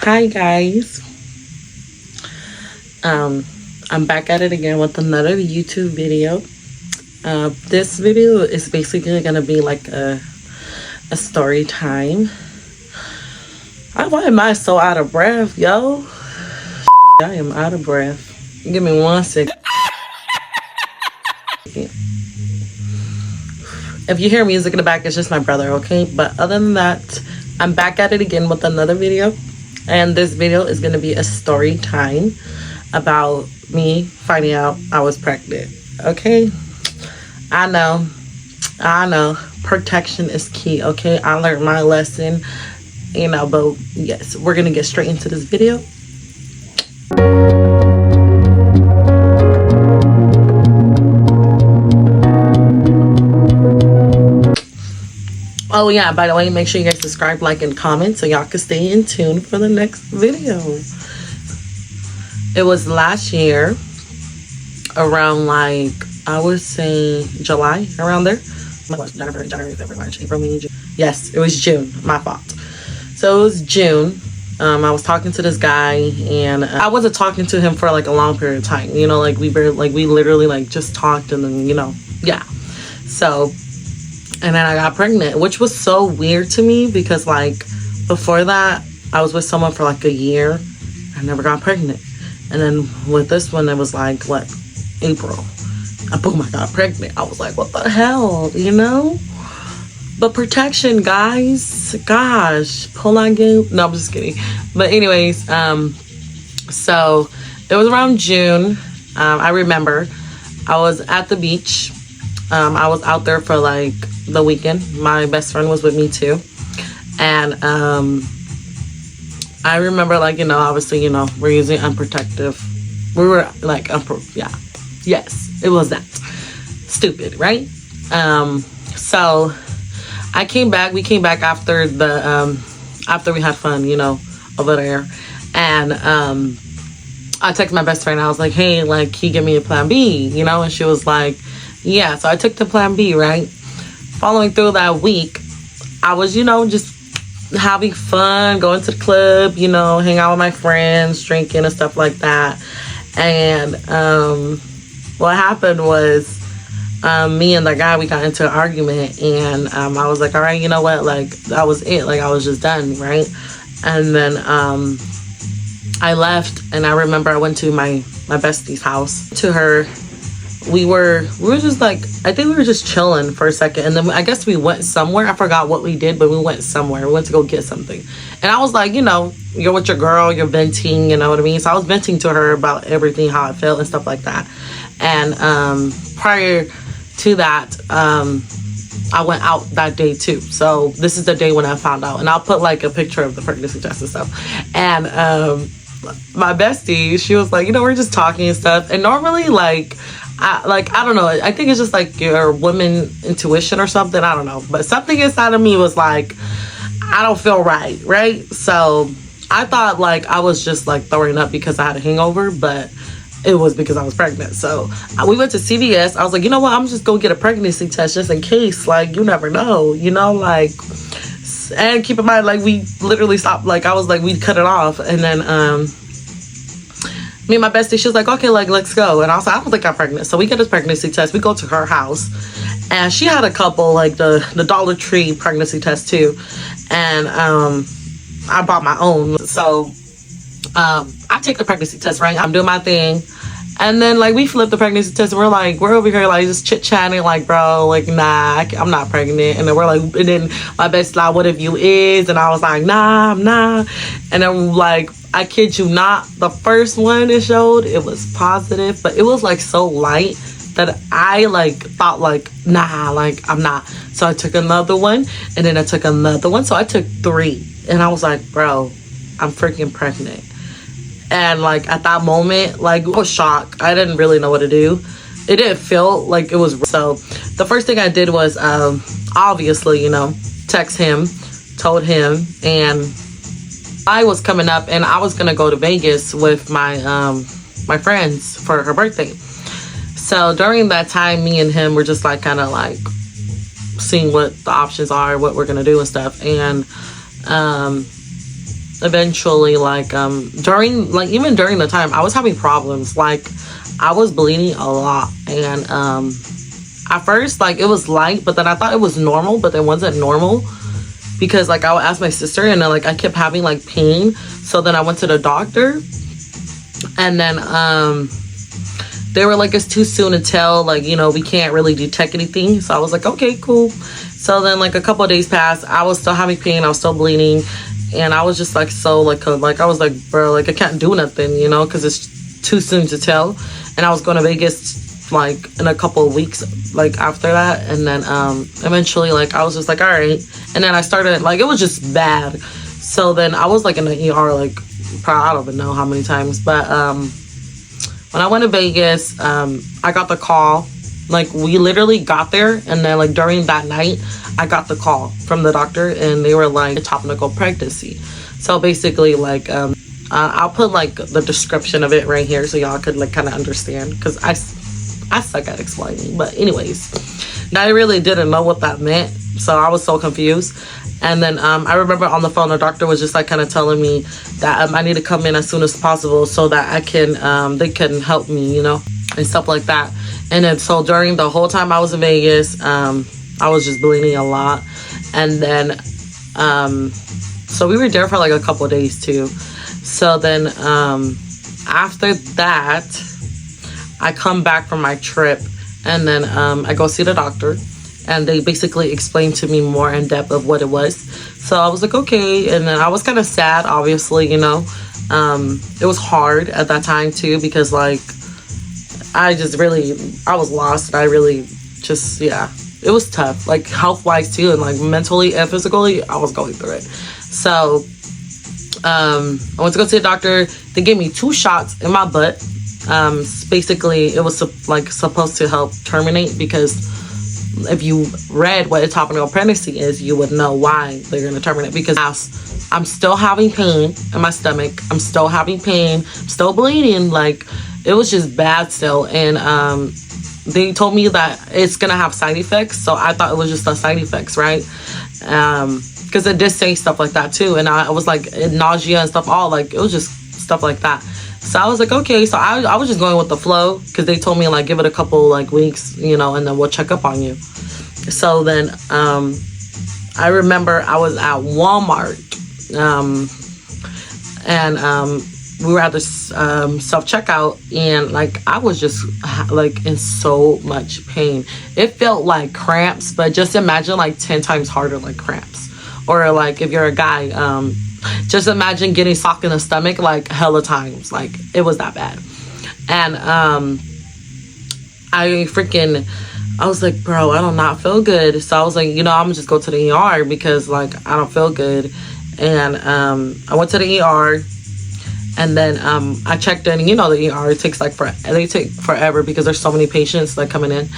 Hi guys, I'm back at it again with another YouTube video. This video is basically gonna be like a story time. Why am I so out of breath, yo? I am out of breath. Give me 1 second. If you hear music in the back, it's just my brother, okay? But other than that, I'm back at it again with another video. And this video is going to be a story time about me finding out I was pregnant, okay? I know. Protection is key, okay? I learned my lesson, but yes, we're going to get straight into this video. Oh yeah, by the way, make sure you guys subscribe, like, and comment so y'all can stay in tune for the next video. It was last year, around like, I would say July, around there. January, February, March, April, May, June. Yes, it was June, my fault. So it was June. I was talking to this guy, and I wasn't talking to him for like a long period of time. We literally just talked, and then yeah. So. And then I got pregnant, which was so weird to me because before that, I was with someone for like a year. I never got pregnant. And then with this one, it was April. And boom, I got pregnant. I was like, what the hell, But protection, guys. Gosh, pull on game. No, I'm just kidding. But anyways, so it was around June. I remember I was at the beach. I was out there for the weekend. My best friend was with me too, and I remember obviously we're using unprotective. We were yes, it was that stupid, right? So I came back. We came back after the after we had fun, over there, and I texted my best friend. I was like, hey, can you give me a plan B, and she was like, yeah. So I took the plan B, right? Following through that week, I was, just having fun, going to the club, hang out with my friends, drinking and stuff like that. And what happened was me and the guy, we got into an argument, and I was like, all right, you know what? That was it. I was just done, right? And then I left, and I remember I went to my bestie's house, to her. We were just I think we were just chilling for a second, and then I guess we went somewhere. I forgot what we did, but we went somewhere. We went to go get something, and I was like, you're with your girl, you're venting, you know what I mean? So I was venting to her about everything, how I felt and stuff like that. And prior to that, I went out that day too. So this is the day when I found out, and I'll put a picture of the pregnancy test and stuff. And my bestie, she was like, we're just talking and stuff, and normally I don't know. I think it's just your woman intuition or something. I don't know. But something inside of me was I don't feel right. So I thought I was just throwing up because I had a hangover, but it was because I was pregnant. So we went to CVS. I was like, you know what? I'm just going to get a pregnancy test just in case. You never know, and keep in mind, we literally stopped. I was we cut it off. And then, me and my bestie, she was like, okay, let's go. And I was like, I don't think I'm pregnant. So we get this pregnancy test. We go to her house, and she had a couple, the Dollar Tree pregnancy test too. And I bought my own. So I take the pregnancy test, right? I'm doing my thing. And then we flip the pregnancy test, and we're over here just chit-chatting, bro, nah, I'm not pregnant. And then and then my bestie what if you is? And I was like, nah, I'm not. And then I kid you not, the first one it showed, it was positive, but it was so light that I thought nah, I'm not. So I took another one, and then I took another one. So I took 3, and I was like, bro, I'm freaking pregnant. And at that moment, I was shocked. I didn't really know what to do. It didn't feel it was. So the first thing I did was obviously text him, told him, and I was coming up, and I was gonna go to Vegas with my my friends for her birthday. So during that time, me and him were just kind of seeing what the options are, what we're gonna do and stuff. And eventually, like, during, like, even during the time, I was having problems. Like, I was bleeding a lot. And at first, like, it was light, but then I thought it was normal, but it wasn't normal. Because, like, I would ask my sister, and then, like, I kept having, like, pain. So then I went to the doctor. And then they were like, it's too soon to tell. Like, you know, we can't really detect anything. So I was like, okay, cool. So then, like, a couple of days passed. I was still having pain. I was still bleeding. And I was just, like, so, like, I was like, bro, like, I can't do nothing, you know, because it's too soon to tell. And I was going to Vegas, like, in a couple of weeks, like, after that. And then eventually, like, I was just like, all right. And then I started, like, it was just bad. So then I was, like, in the ER, like, probably, I don't even know how many times. But when I went to Vegas, I got the call. Like, we literally got there, and then, like, during that night, I got the call from the doctor, and they were like, ectopic pregnancy. So basically, like, I'll put, like, the description of it right here so y'all could, like, kind of understand, because I suck at explaining. But anyways, I really didn't know what that meant, so I was so confused. And then I remember on the phone, the doctor was just, like, kind of telling me that I need to come in as soon as possible so that I can, they can help me, you know, and stuff like that. And then, so during the whole time I was in Vegas, I was just bleeding a lot. And then, so we were there for, like, a couple of days, too. So then, after that, I come back from my trip, and then I go see the doctor. And they basically explained to me more in depth of what it was. So I was like, okay. And then I was kind of sad, obviously, you know. It was hard at that time, too, because, like, I was lost. I really just, yeah, it was tough. Like, health-wise, too, and, like, mentally and physically, I was going through it. So I went to go see a doctor. They gave me 2 shots in my butt. Basically, it was, like, supposed to help terminate, because if you read what ectopic pregnancy is, you would know why they're going to terminate. Because I'm still having pain in my stomach. I'm still having pain. I'm still bleeding. Like, it was just bad still. And they told me that it's going to have side effects. So I thought it was just the side effects, right? Because it did say stuff like that too. And I was like, nausea and stuff, all, like, it was just stuff like that. So I was like, okay. So I was just going with the flow, because they told me, like, give it a couple, like, weeks, you know, and then we'll check up on you. So then I remember I was at Walmart, and we were at this self-checkout, and, like, I was just, like, in so much pain. It felt like cramps, but just imagine, like, 10 times harder, like, cramps. Or, like, if you're a guy, just imagine getting socked in the stomach, like, hella times. Like, it was that bad. And I was like, bro, I do not feel good. So I was like, you know, I'm gonna just go to the ER, because, like, I don't feel good. And I went to the ER, and then I checked in. You know, the ER, it takes, like, they take forever, because there's so many patients, like, coming in.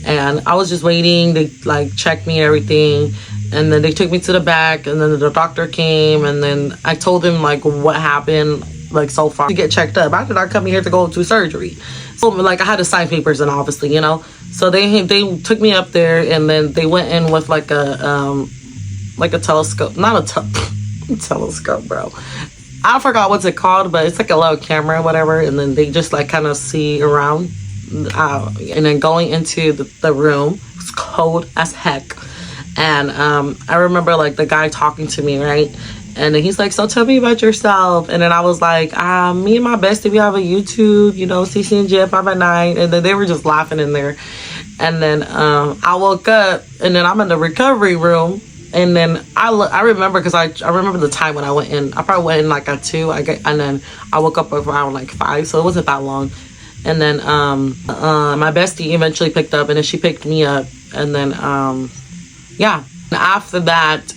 And I was just waiting. They, like, checked me and everything. And then they took me to the back, and then the doctor came, and then I told him, like, what happened, like, so far, to get checked up. I did not come here to go to surgery. So, like, I had to sign papers, and obviously, you know. So they took me up there, and then they went in with, like, a telescope. Not a telescope, bro. I forgot what's it called, but it's like a little camera or whatever. And then they just, like, kind of see around. And then going into the room, it's cold as heck. And I remember, like, the guy talking to me, right? And then he's like, so tell me about yourself. And then I was like, me and my bestie, we have a YouTube, you know, CC and J 5 at 9. And then they were just laughing in there. And then I woke up, and then I'm in the recovery room. And then I remember, because I remember the time when I went in. I probably went in, like, at 2. And then I woke up around, like, 5. So it wasn't that long. And then my bestie eventually picked up, and then she picked me up. And then, yeah. And after that,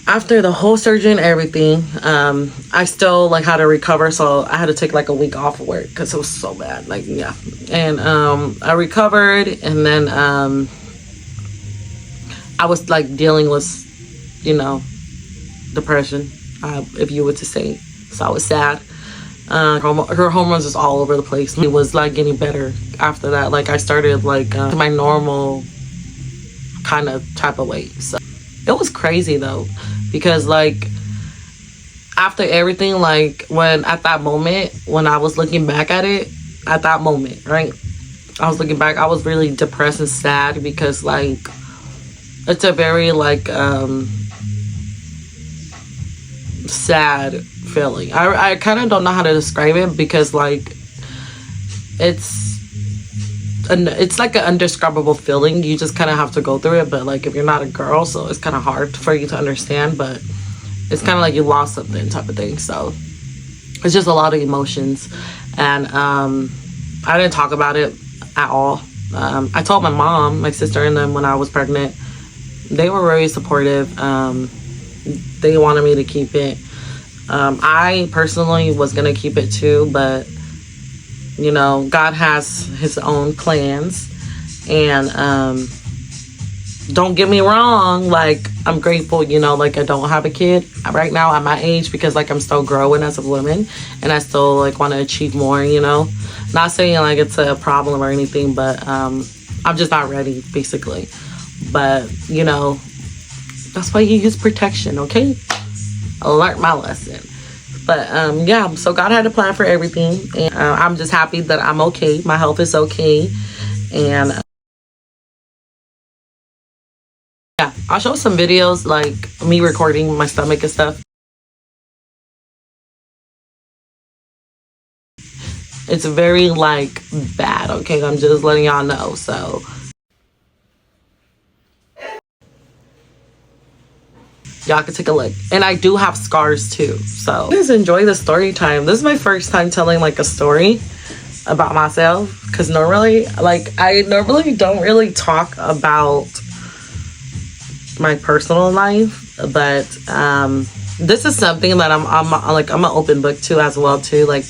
after the whole surgery and everything, I still, like, had to recover. So I had to take, like, a week off of work, because it was so bad. Like, yeah. And I recovered, and then I was, like, dealing with, you know, depression, if you were to say. So I was sad. Her hormones was all over the place. It was, like, getting better after that. Like, I started, like, my normal kind of type of weight. So it was crazy, though, because, like, after everything, like when at that moment, when I was looking back at it, at that moment, right? I was looking back, I was really depressed and sad because like it's a very like sad feeling. I kind of don't know how to describe it because like it's like an indescribable feeling. You just kind of have to go through it. But like if you're not a girl, so it's kind of hard for you to understand. But it's kind of like you lost something type of thing. So it's just a lot of emotions, and I didn't talk about it at all. I told my mom, my sister, and them when I was pregnant. They were very supportive. They wanted me to keep it. I personally was gonna keep it too, but you know, God has his own plans. And don't get me wrong, like I'm grateful, you know, like I don't have a kid right now at my age because like I'm still growing as a woman and I still like want to achieve more, you know. Not saying like it's a problem or anything, but I'm just not ready basically. But you know, that's why you use protection, okay? I learned my lesson. But yeah, so God had a plan for everything, and I'm just happy that I'm okay. My health is okay, and yeah, I'll show some videos like me recording my stomach and stuff. It's very like bad, okay? I'm just letting y'all know. So y'all can take a look. And I do have scars too. So just enjoy the story time. This is my first time telling like a story about myself. Because normally, like I normally don't really talk about my personal life. But this is something that I'm an open book to as well too. Like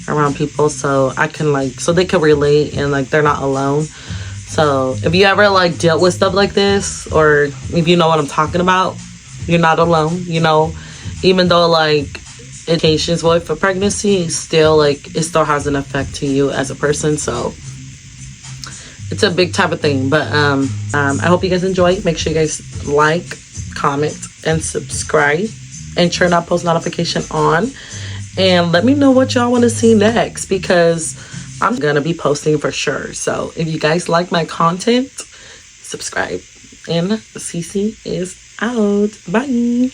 around people. So I can like, so they can relate and like they're not alone. So if you ever like dealt with stuff like this, or if you know what I'm talking about, you're not alone, you know. Even though like indications for pregnancy, still like it still has an effect to you as a person. So it's a big type of thing. But I hope you guys enjoy. Make sure you guys like, comment, and subscribe, and turn that post notification on. And let me know what y'all want to see next, because I'm gonna be posting for sure. So if you guys like my content, subscribe. And Cece is out. Bye.